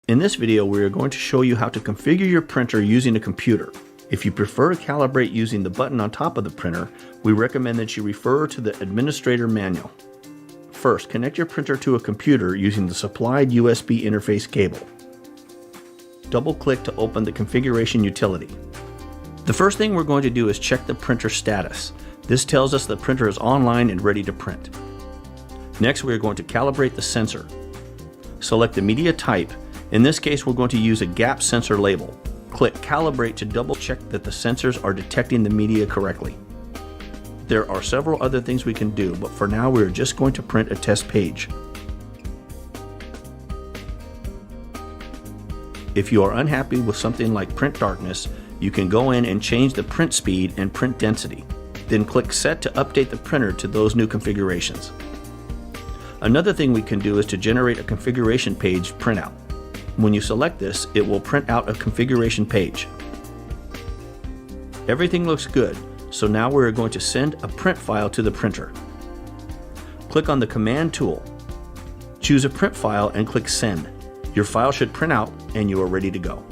In this video, we are going to show you how to configure your printer using a computer. If you prefer to calibrate using the button on top of the printer, we recommend that you refer to the administrator manual. First, connect your printer to a computer using the supplied USB interface cable. Double-click to open the configuration utility. The first thing we're going to do is check the printer status. This tells us the printer is online and ready to print. Next, we are going to calibrate the sensor. Select the media type. In this case, we're going to use a gap sensor label. Click Calibrate to double check that the sensors are detecting the media correctly. There are several other things we can do, but for now we're just going to print a test page. If you are unhappy with something like print darkness, you can go in and change the print speed and print density. Then click Set to update the printer to those new configurations. Another thing we can do is to generate a configuration page printout. When you select this, it will print out a configuration page. Everything looks good, so now we're going to send a print file to the printer. Click on the Command tool. Choose a print file and click Send. Your file should print out and you are ready to go.